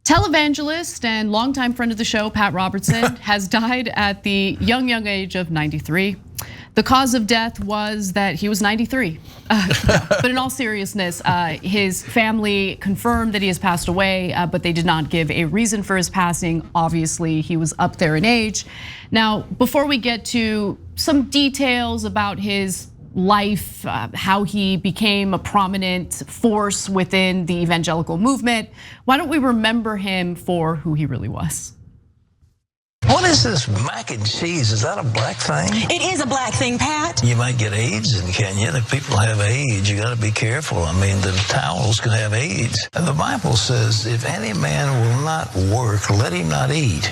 Televangelist and longtime friend of the show, Pat Robertson, has died at the young age of 93. The cause of death was that he was 93. But in all seriousness, his family confirmed that he has passed away, but they did not give a reason for his passing. Obviously, he was up there in age. Now, before we get to some details about his life, how he became a prominent force within the evangelical movement, why don't we remember him for who he really was? What is this mac and cheese? Is that a black thing? It is a black thing, Pat. You might get AIDS in Kenya. If people have AIDS, you got to be careful. I mean, the towels can have AIDS. And the Bible says, if any man will not work, let him not eat.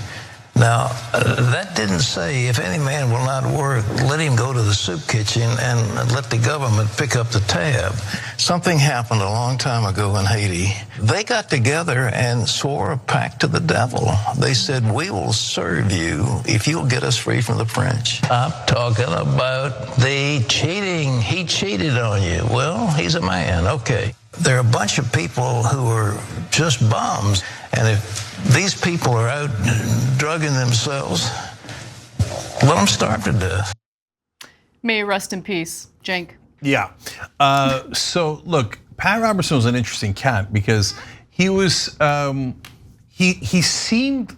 Now, that didn't say if any man will not work, let him go to the soup kitchen and let the government pick up the tab. Something happened a long time ago in Haiti. They got together and swore a pact to the devil. They said, we will serve you if you'll get us free from the French. I'm talking about the cheating. He cheated on you. Well, he's a man, okay. There are a bunch of people who are just bums, and if these people are out drugging themselves, let them starve to death. May you rest in peace, Cenk. Yeah, so look, Pat Robertson was an interesting cat because he was, he seemed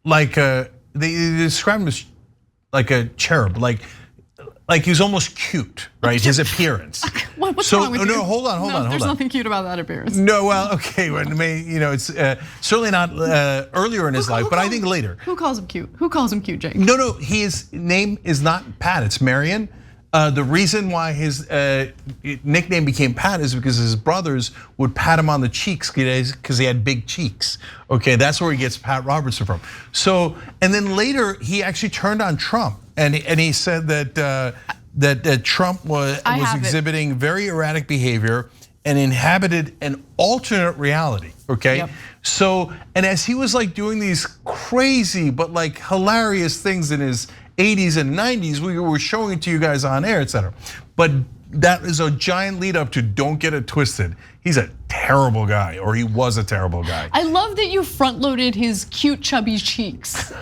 like they described him as like a cherub, like he was almost cute, right? His appearance. What's wrong with you? No, hold on. There's nothing cute about that appearance. No, well, okay, it's certainly not earlier in his life, but I think later. Who calls him cute? Who calls him cute, Cenk? No, his name is not Pat, it's Marion. The reason why his nickname became Pat is because his brothers would pat him on the cheeks because he had big cheeks. Okay, that's where he gets Pat Robertson from. So, and then later he actually turned on Trump, and he said that Trump was exhibiting very erratic behavior and inhabited an alternate reality. Okay, yep. So, and as he was like doing these crazy but like hilarious things in his 80s and 90s, we were showing it to you guys on air, etc. But that is a giant lead up to don't get it twisted. He's a terrible guy, or he was a terrible guy. I love that you front loaded his cute chubby cheeks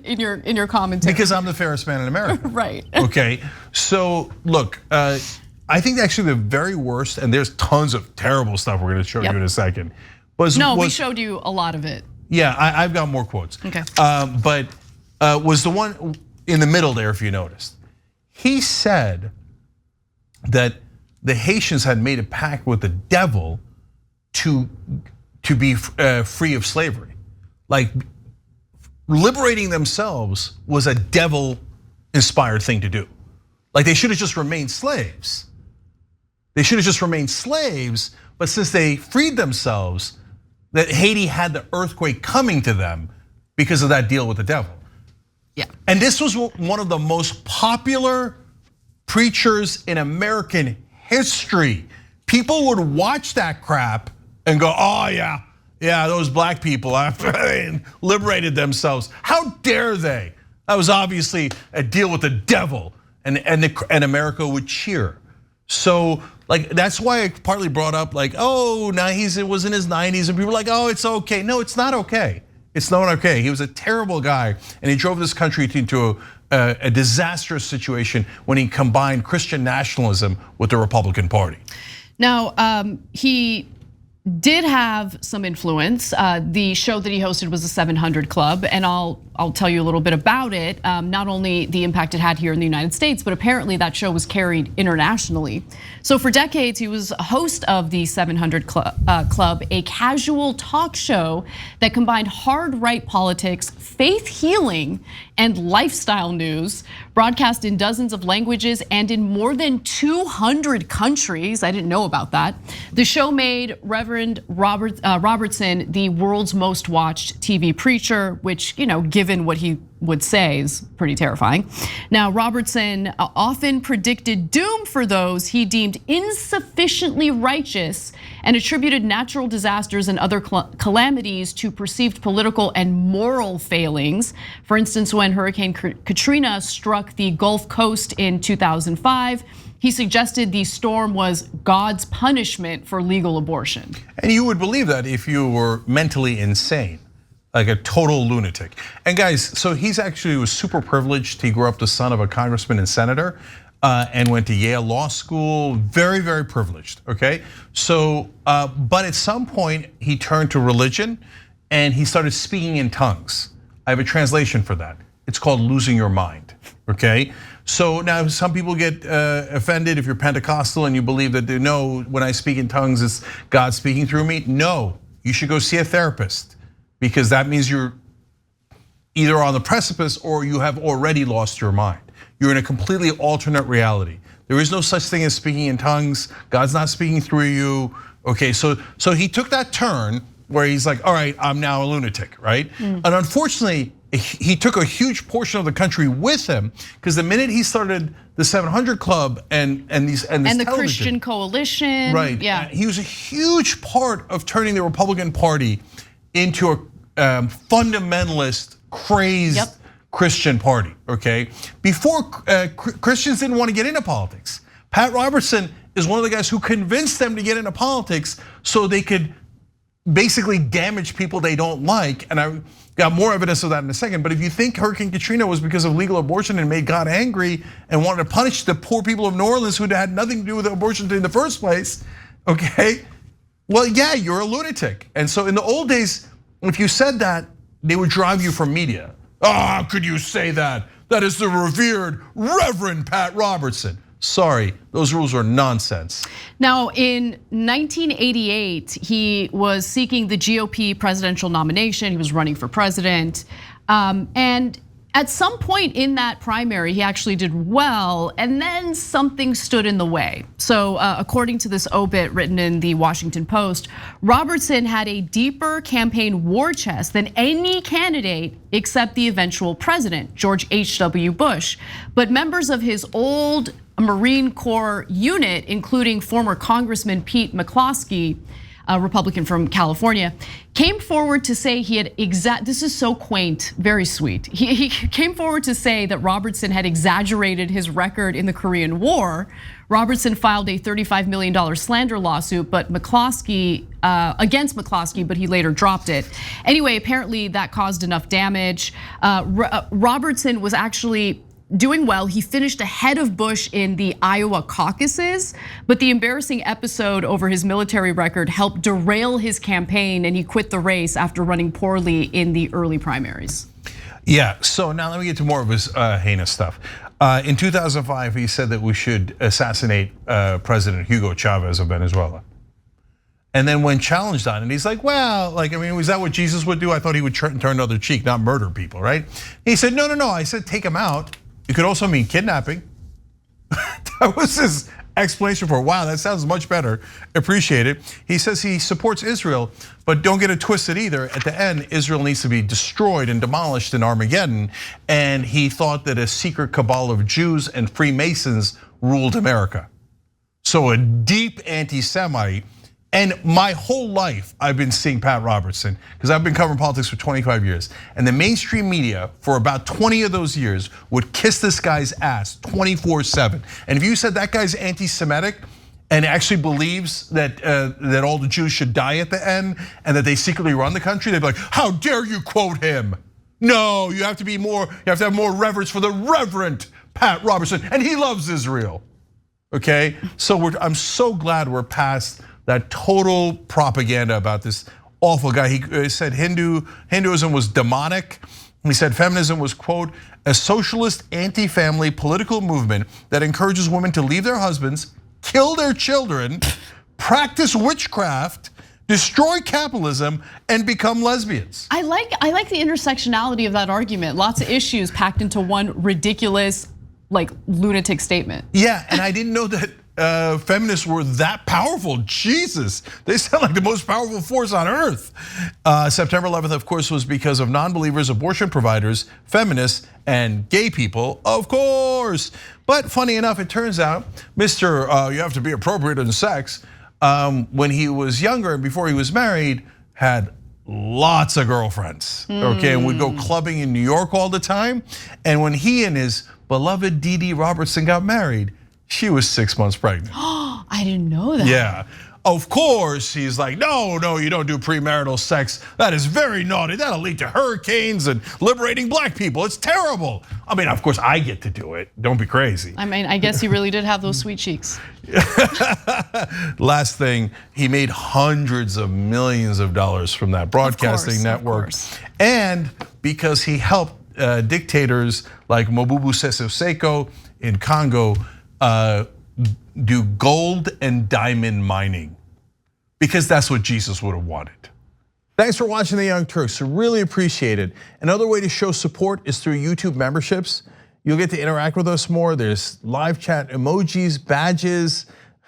in your commentary. Because I'm the fairest man in America. Right. Okay, so look, I think actually the very worst, and there's tons of terrible stuff we're gonna show you in a second. We showed you a lot of it. Yeah, I've got more quotes. Okay. But was the one in the middle there, if you noticed. He said that the Haitians had made a pact with the devil to be free of slavery. Like liberating themselves was a devil-inspired thing to do. Like they should have just remained slaves. They should have just remained slaves, but since they freed themselves, that Haiti had the earthquake coming to them because of that deal with the devil. Yeah. And this was one of the most popular preachers in American history. People would watch that crap and go, oh yeah, those black people liberated themselves. How dare they? That was obviously a deal with the devil, and America would cheer. So like that's why I partly brought up like, oh, now it was in his 90s, and people were like, oh, it's okay. No, it's not okay. It's not okay. He was a terrible guy, and he drove this country into a disastrous situation when he combined Christian nationalism with the Republican Party. Now, he did have some influence. The show that he hosted was the 700 Club, and I'll tell you a little bit about it. Not only the impact it had here in the United States, but apparently that show was carried internationally. So for decades, he was a host of the 700 Club, a casual talk show that combined hard right politics, faith healing, and lifestyle news, broadcast in dozens of languages and in more than 200 countries. I didn't know about that. The show made Reverend Robertson the world's most watched TV preacher, which, given what he would say is pretty terrifying. Now, Robertson often predicted doom for those he deemed insufficiently righteous and attributed natural disasters and other calamities to perceived political and moral failings. For instance, when Hurricane Katrina struck the Gulf Coast in 2005, he suggested the storm was God's punishment for legal abortion. And you would believe that if you were mentally insane, like a total lunatic. And guys, so he's actually was super privileged. He grew up the son of a congressman and senator and went to Yale Law School, very, very privileged, okay? So, but at some point he turned to religion and he started speaking in tongues. I have a translation for that. It's called losing your mind, okay? So now some people get offended if you're Pentecostal and you believe that no, when I speak in tongues, it's God speaking through me. No, you should go see a therapist because that means you're either on the precipice or you have already lost your mind. You're in a completely alternate reality. There is no such thing as speaking in tongues. God's not speaking through you. Okay, so he took that turn where he's like, all right, I'm now a lunatic, right? And unfortunately, he took a huge portion of the country with him because the minute he started the 700 Club and the Christian Coalition, right? Yeah, he was a huge part of turning the Republican Party into a fundamentalist, crazed Christian party. Okay, before Christians didn't want to get into politics. Pat Robertson is one of the guys who convinced them to get into politics so they could basically damage people they don't like, and I got more evidence of that in a second. But if you think Hurricane Katrina was because of legal abortion and made God angry and wanted to punish the poor people of New Orleans who had nothing to do with abortion in the first place, okay? Well, yeah, you're a lunatic. And so in the old days, if you said that, they would drive you from media. Oh, how could you say that? That is the revered Reverend Pat Robertson. Sorry, those rules are nonsense. Now, in 1988, he was seeking the GOP presidential nomination. He was running for president. And at some point in that primary, he actually did well, and then something stood in the way. So according to this obit written in the Washington Post, Robertson had a deeper campaign war chest than any candidate except the eventual president, George H.W. Bush. But members of his old Marine Corps unit, including former Congressman Pete McCloskey, a Republican from California, came forward to say he had this is so quaint, very sweet. He came forward to say that Robertson had exaggerated his record in the Korean War. Robertson filed a $35 million slander lawsuit, but McCloskey, against McCloskey, but he later dropped it. Anyway, apparently that caused enough damage. Robertson was actually doing well. He finished ahead of Bush in the Iowa caucuses, but the embarrassing episode over his military record helped derail his campaign, and he quit the race after running poorly in the early primaries. Yeah, so now let me get to more of his heinous stuff. In 2005, he said that we should assassinate President Hugo Chavez of Venezuela. And then when challenged on it, he's like, well, like, I mean, was that what Jesus would do? I thought he would turn the other cheek, not murder people, right? He said, no, I said take him out. It could also mean kidnapping. That was his explanation for, wow, that sounds much better. Appreciate it. He says he supports Israel, but don't get it twisted either. At the end, Israel needs to be destroyed and demolished in Armageddon. And he thought that a secret cabal of Jews and Freemasons ruled America. So a deep anti-Semite. And my whole life, I've been seeing Pat Robertson, because I've been covering politics for 25 years. And the mainstream media, for about 20 of those years, would kiss this guy's ass 24/7. And if you said that guy's anti-Semitic and actually believes that that all the Jews should die at the end and that they secretly run the country, they'd be like, how dare you quote him? No, you have to have more reverence for the Reverend Pat Robertson, and he loves Israel. Okay, so I'm so glad we're past that total propaganda about this awful guy. He said Hinduism was demonic. He said feminism was, quote, a socialist anti-family political movement that encourages women to leave their husbands, kill their children, practice witchcraft, destroy capitalism, and become lesbians. I like the intersectionality of that argument. Lots of issues packed into one ridiculous, like, lunatic statement. Yeah, and I didn't know that feminists were that powerful. Jesus, they sound like the most powerful force on earth. September 11th, of course, was because of non-believers, abortion providers, feminists, and gay people, of course. But funny enough, it turns out, Mr. You have to be appropriate in sex, when he was younger and before he was married, had lots of girlfriends, okay, and would go clubbing in New York all the time. And when he and his beloved Dee Robertson got married, she was 6 months pregnant. I didn't know that. Yeah. Of course, he's like, no, you don't do premarital sex. That is very naughty. That'll lead to hurricanes and liberating black people. It's terrible. I mean, of course, I get to do it. Don't be crazy. I mean, I guess he really did have those sweet cheeks. Last thing, he made hundreds of millions of dollars from that broadcasting network. And because he helped dictators like Mobutu Sese Seko in Congo do gold and diamond mining, because that's what Jesus would have wanted. Thanks for watching The Young Turks, really appreciate it. Another way to show support is through YouTube memberships. You'll get to interact with us more. There's live chat emojis, badges.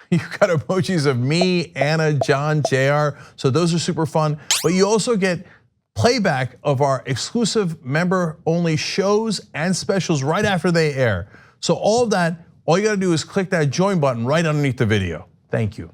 You've got emojis of me, Anna, John, JR, so those are super fun. But you also get playback of our exclusive member-only shows and specials right after they air. So all of that, all you gotta do is click that join button right underneath the video. Thank you.